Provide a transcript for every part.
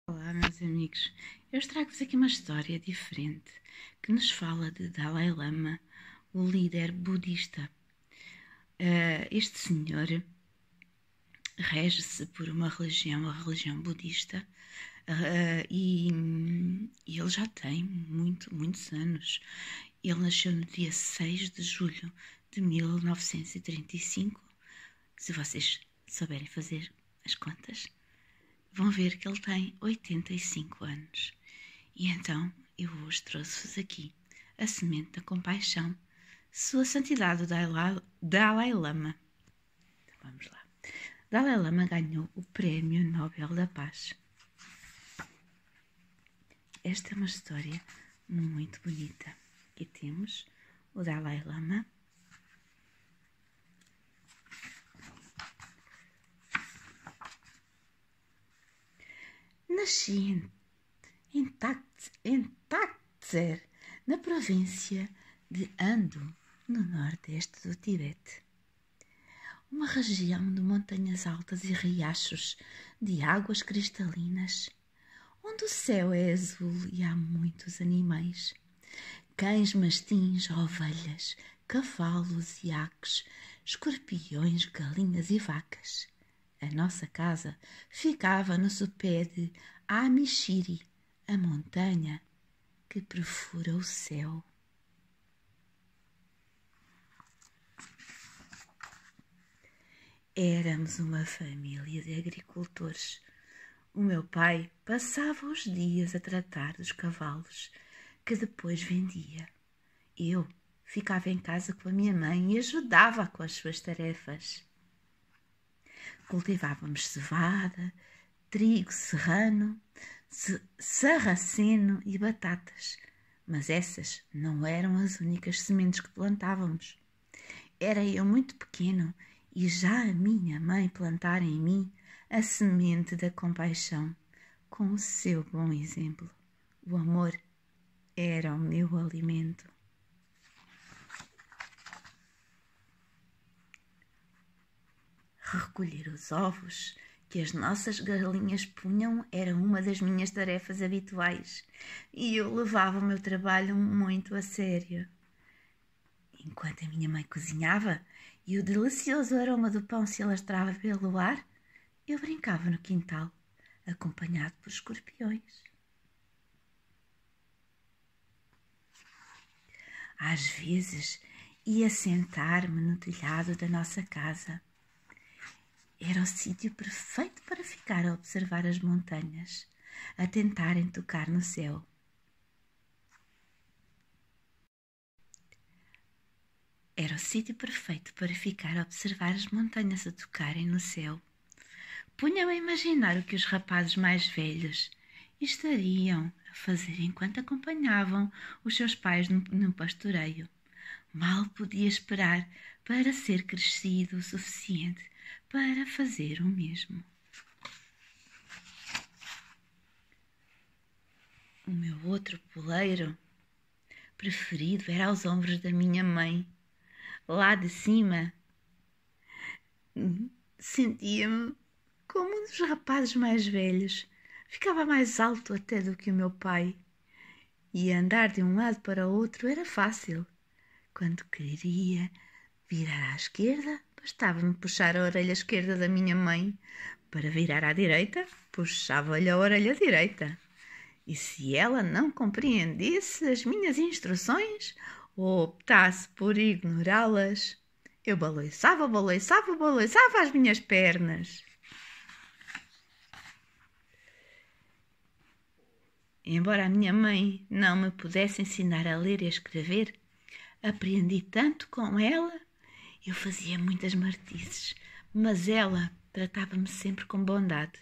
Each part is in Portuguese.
Olá, meus amigos. Eu trago-vos aqui uma história diferente que nos fala de Dalai Lama, o líder budista. Este senhor rege-se por uma religião, a religião budista, e ele já tem muitos anos. Ele nasceu no dia 6 de julho de 1935. Se vocês souberem fazer as contas, vão ver que ele tem 85 anos. E então eu hoje trouxe-vos aqui a semente da compaixão, Sua Santidade o Dalai Lama. Então, vamos lá. Dalai Lama ganhou o Prémio Nobel da Paz. Esta é uma história muito bonita. Aqui temos o Dalai Lama. Nasci em Taktser, na província de Ando, no nordeste do Tibete. Uma região de montanhas altas e riachos de águas cristalinas, onde o céu é azul e há muitos animais. Cães, mastins, ovelhas, cavalos, iaques, escorpiões, galinhas e vacas. A nossa casa ficava no sopé de Amishiri, a montanha que perfura o céu. Éramos uma família de agricultores. O meu pai passava os dias a tratar dos cavalos, que depois vendia. Eu ficava em casa com a minha mãe e ajudava com as suas tarefas. Cultivávamos cevada, trigo serrano, sarraceno e batatas, mas essas não eram as únicas sementes que plantávamos. Era eu muito pequeno e já a minha mãe plantara em mim a semente da compaixão, com o seu bom exemplo. O amor era o meu alimento. Recolher os ovos que as nossas galinhas punham era uma das minhas tarefas habituais e eu levava o meu trabalho muito a sério. Enquanto a minha mãe cozinhava e o delicioso aroma do pão se alastrava pelo ar, eu brincava no quintal, acompanhado por escorpiões. Às vezes ia sentar-me no telhado da nossa casa. Era o sítio perfeito para ficar a observar as montanhas, a tentarem tocar no céu. Era o sítio perfeito para ficar a observar as montanhas a tocarem no céu. Punha-me a imaginar o que os rapazes mais velhos estariam a fazer enquanto acompanhavam os seus pais no pastoreio. Mal podia esperar para ser crescido o suficiente para fazer o mesmo. O meu outro poleiro preferido era aos ombros da minha mãe. Lá de cima, sentia-me como um dos rapazes mais velhos. Ficava mais alto até do que o meu pai. E andar de um lado para o outro era fácil. Quando queria virar à esquerda, bastava-me puxar a orelha esquerda da minha mãe. Para virar à direita, puxava-lhe a orelha direita. E se ela não compreendesse as minhas instruções ou optasse por ignorá-las, eu balançava as minhas pernas. Embora a minha mãe não me pudesse ensinar a ler e a escrever, aprendi tanto com ela. Eu fazia muitas martices, mas ela tratava-me sempre com bondade.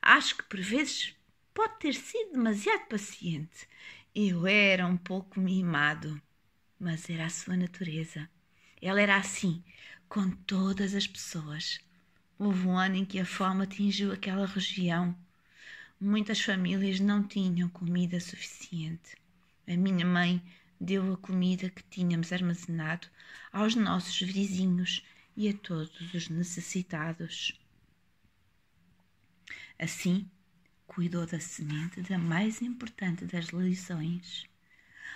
Acho que por vezes pode ter sido demasiado paciente. Eu era um pouco mimado, mas era a sua natureza. Ela era assim com todas as pessoas. Houve um ano em que a fome atingiu aquela região. Muitas famílias não tinham comida suficiente. A minha mãe deu a comida que tínhamos armazenado aos nossos vizinhos e a todos os necessitados. Assim, cuidou da semente da mais importante das lições,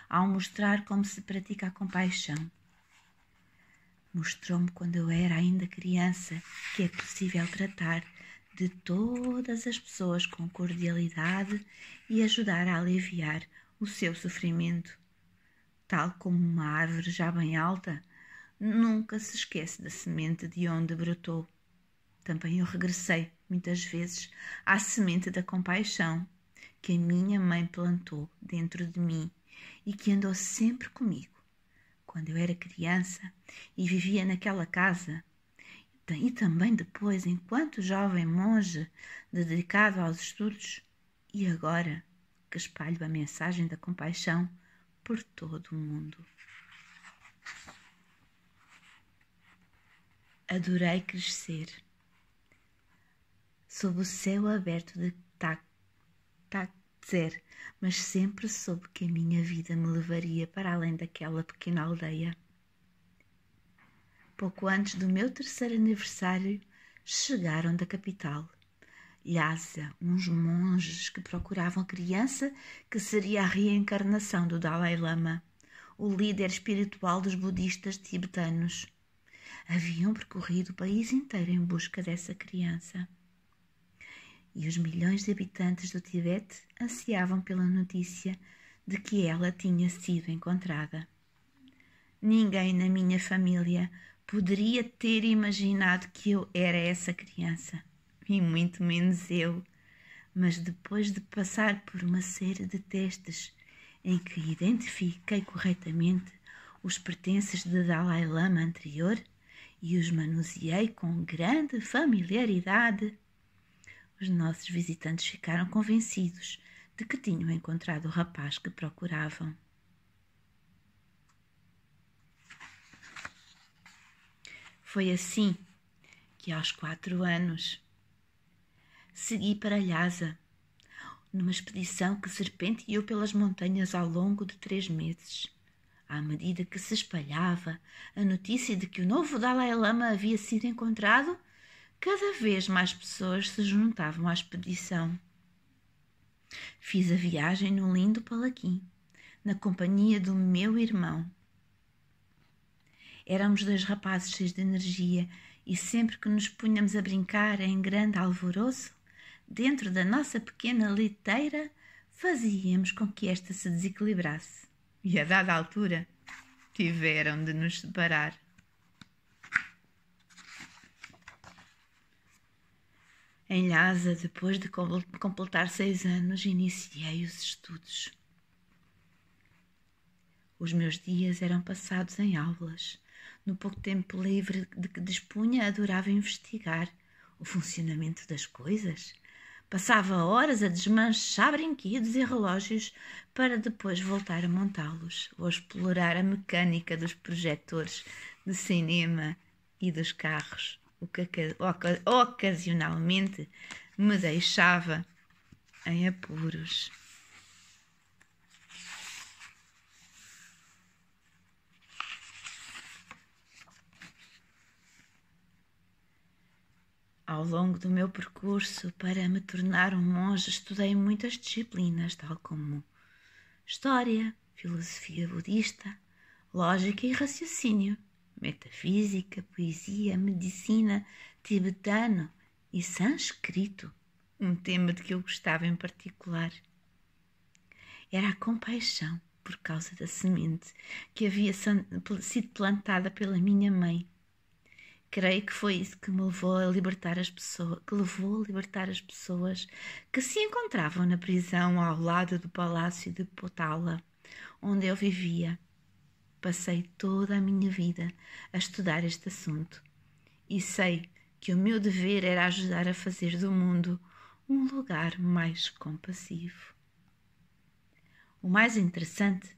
ao mostrar como se pratica a compaixão. Mostrou-me quando eu era ainda criança que é possível tratar de todas as pessoas com cordialidade e ajudar a aliviar o seu sofrimento. Tal como uma árvore já bem alta, nunca se esquece da semente de onde brotou. Também eu regressei, muitas vezes, à semente da compaixão que a minha mãe plantou dentro de mim e que andou sempre comigo. Quando eu era criança e vivia naquela casa, e também depois, enquanto jovem monge dedicado aos estudos, e agora que espalho a mensagem da compaixão por todo o mundo. Adorei crescer sob o céu aberto de Tzer, mas sempre soube que a minha vida me levaria para além daquela pequena aldeia. Pouco antes do meu 3º aniversário, chegaram da capital, Lhasa, uns monges que procuravam a criança que seria a reencarnação do Dalai Lama, o líder espiritual dos budistas tibetanos. Haviam percorrido o país inteiro em busca dessa criança. E os milhões de habitantes do Tibete ansiavam pela notícia de que ela tinha sido encontrada. Ninguém na minha família poderia ter imaginado que eu era essa criança, e muito menos eu. Mas depois de passar por uma série de testes em que identifiquei corretamente os pertences de Dalai Lama anterior e os manuseei com grande familiaridade, os nossos visitantes ficaram convencidos de que tinham encontrado o rapaz que procuravam. Foi assim que, aos 4 anos, segui para Lhasa, numa expedição que serpenteou pelas montanhas ao longo de 3 meses. À medida que se espalhava a notícia de que o novo Dalai Lama havia sido encontrado, cada vez mais pessoas se juntavam à expedição. Fiz a viagem num lindo palanquim, na companhia do meu irmão. Éramos 2 rapazes cheios de energia e sempre que nos punhamos a brincar em grande alvoroço, dentro da nossa pequena liteira, fazíamos com que esta se desequilibrasse. E a dada altura, tiveram de nos separar. Em Lhasa, depois de completar 6 anos, iniciei os estudos. Os meus dias eram passados em aulas. No pouco tempo livre de que dispunha, adorava investigar o funcionamento das coisas. Passava horas a desmanchar brinquedos e relógios para depois voltar a montá-los ou explorar a mecânica dos projetores de cinema e dos carros, o que ocasionalmente me deixava em apuros. Ao longo do meu percurso para me tornar um monge, estudei muitas disciplinas, tal como história, filosofia budista, lógica e raciocínio, metafísica, poesia, medicina, tibetano e sânscrito, um tema de que eu gostava em particular. Era a compaixão por causa da semente que havia sido plantada pela minha mãe. Creio que foi isso que me levou a libertar as pessoas que se encontravam na prisão ao lado do palácio de Potala, onde eu vivia. Passei toda a minha vida a estudar este assunto e sei que o meu dever era ajudar a fazer do mundo um lugar mais compassivo. O mais interessante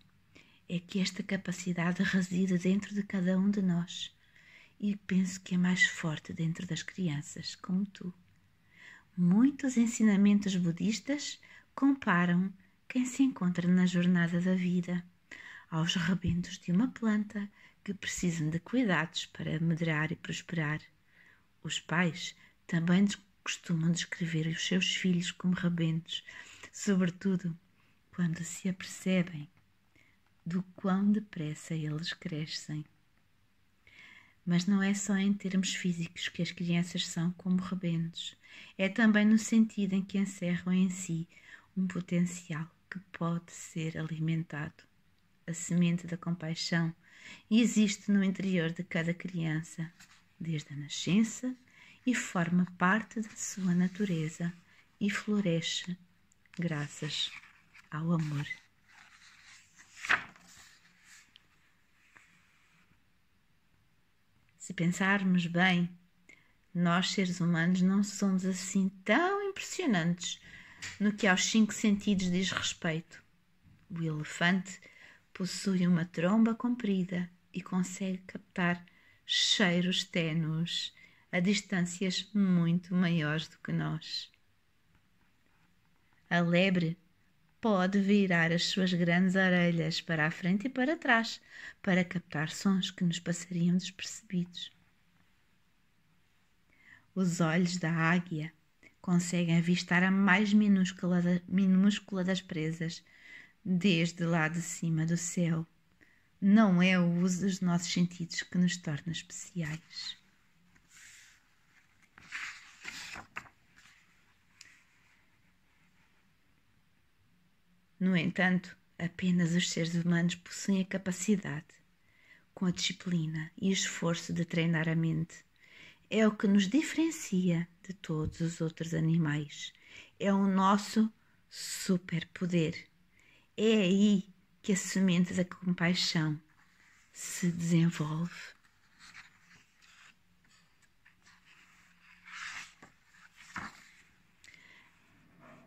é que esta capacidade reside dentro de cada um de nós. E penso que é mais forte dentro das crianças, como tu. Muitos ensinamentos budistas comparam quem se encontra na jornada da vida aos rebentos de uma planta que precisam de cuidados para madurar e prosperar. Os pais também costumam descrever os seus filhos como rebentos, sobretudo quando se apercebem do quão depressa eles crescem. Mas não é só em termos físicos que as crianças são como rebentos. É também no sentido em que encerram em si um potencial que pode ser alimentado. A semente da compaixão existe no interior de cada criança, desde a nascença, e forma parte da sua natureza e floresce graças ao amor. Se pensarmos bem, nós seres humanos não somos assim tão impressionantes no que aos 5 sentidos diz respeito. O elefante possui uma tromba comprida e consegue captar cheiros ténues a distâncias muito maiores do que nós. A lebre pode virar as suas grandes orelhas para a frente e para trás para captar sons que nos passariam despercebidos. Os olhos da águia conseguem avistar a mais minúscula das presas, desde lá de cima do céu. Não é o uso dos nossos sentidos que nos torna especiais. No entanto, apenas os seres humanos possuem a capacidade, com a disciplina e esforço de treinar a mente. É o que nos diferencia de todos os outros animais. É o nosso superpoder. É aí que a semente da compaixão se desenvolve.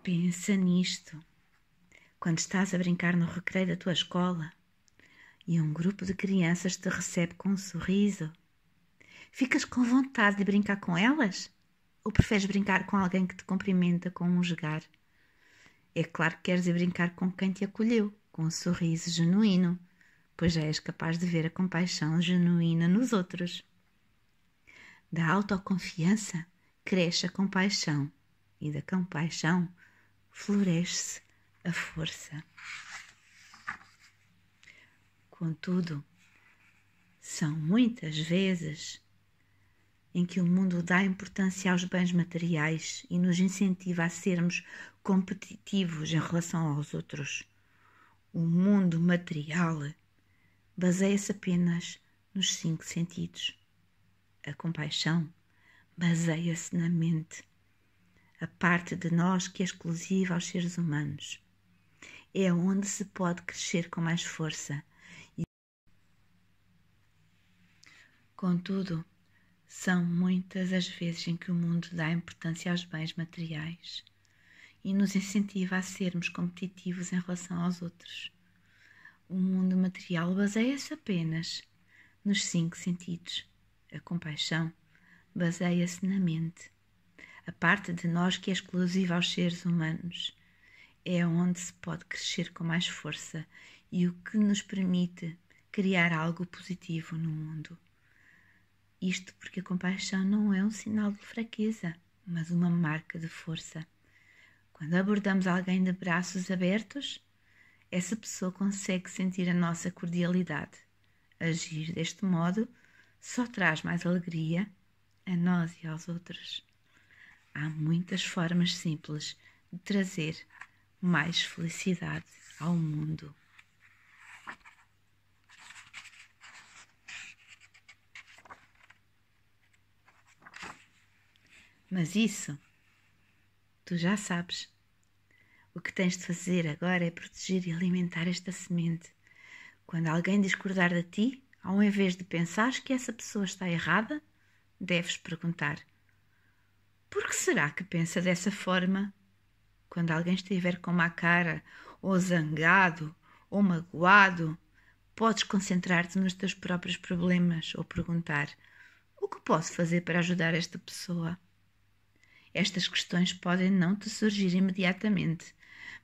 Pensa nisto. Quando estás a brincar no recreio da tua escola e um grupo de crianças te recebe com um sorriso, ficas com vontade de brincar com elas? Ou preferes brincar com alguém que te cumprimenta com um jogar? É claro que queres ir brincar com quem te acolheu, com um sorriso genuíno, pois já és capaz de ver a compaixão genuína nos outros. Da autoconfiança cresce a compaixão e da compaixão floresce a força. Contudo, são muitas vezes em que o mundo dá importância aos bens materiais e nos incentiva a sermos competitivos em relação aos outros. O mundo material baseia-se apenas nos 5 sentidos. A compaixão baseia-se na mente, a parte de nós que é exclusiva aos seres humanos. É onde se pode crescer com mais força. Contudo, são muitas as vezes em que o mundo dá importância aos bens materiais e nos incentiva a sermos competitivos em relação aos outros. O mundo material baseia-se apenas nos 5 sentidos. A compaixão baseia-se na mente, a parte de nós que é exclusiva aos seres humanos. É onde se pode crescer com mais força e o que nos permite criar algo positivo no mundo. Isto porque a compaixão não é um sinal de fraqueza, mas uma marca de força. Quando abordamos alguém de braços abertos, essa pessoa consegue sentir a nossa cordialidade. Agir deste modo só traz mais alegria a nós e aos outros. Há muitas formas simples de trazer mais felicidade ao mundo. Mas isso, tu já sabes. O que tens de fazer agora é proteger e alimentar esta semente. Quando alguém discordar de ti, ao invés de pensares que essa pessoa está errada, deves perguntar: por que será que pensa dessa forma? Quando alguém estiver com má cara, ou zangado, ou magoado, podes concentrar-te nos teus próprios problemas ou perguntar: o que posso fazer para ajudar esta pessoa? Estas questões podem não te surgir imediatamente,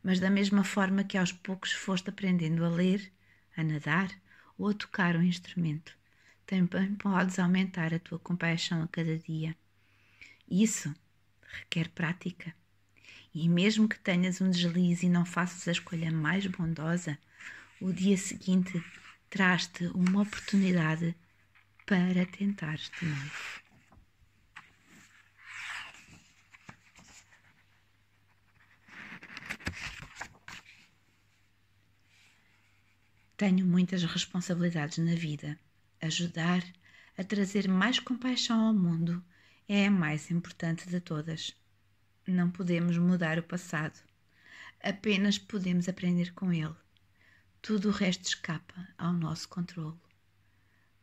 mas da mesma forma que aos poucos foste aprendendo a ler, a nadar ou a tocar um instrumento. Também podes aumentar a tua compaixão a cada dia. Isso requer prática. E mesmo que tenhas um deslize e não faças a escolha mais bondosa, o dia seguinte traz-te uma oportunidade para tentares de novo. Tenho muitas responsabilidades na vida. Ajudar a trazer mais compaixão ao mundo é a mais importante de todas. Não podemos mudar o passado. Apenas podemos aprender com ele. Tudo o resto escapa ao nosso controle.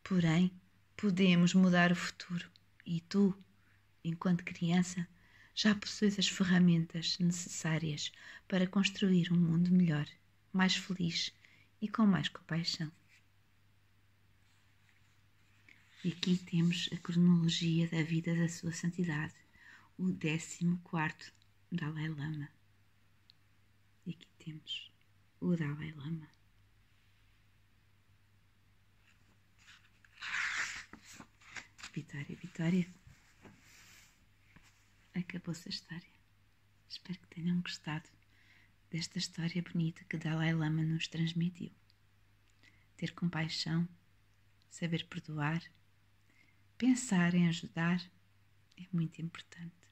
Porém, podemos mudar o futuro. E tu, enquanto criança, já possuis as ferramentas necessárias para construir um mundo melhor, mais feliz e com mais compaixão. E aqui temos a cronologia da vida da sua santidade, o 14º Dalai Lama. E aqui temos o Dalai Lama. Vitória, Vitória. Acabou-se a história. Espero que tenham gostado desta história bonita que Dalai Lama nos transmitiu. Ter compaixão, saber perdoar, pensar em ajudar é muito importante.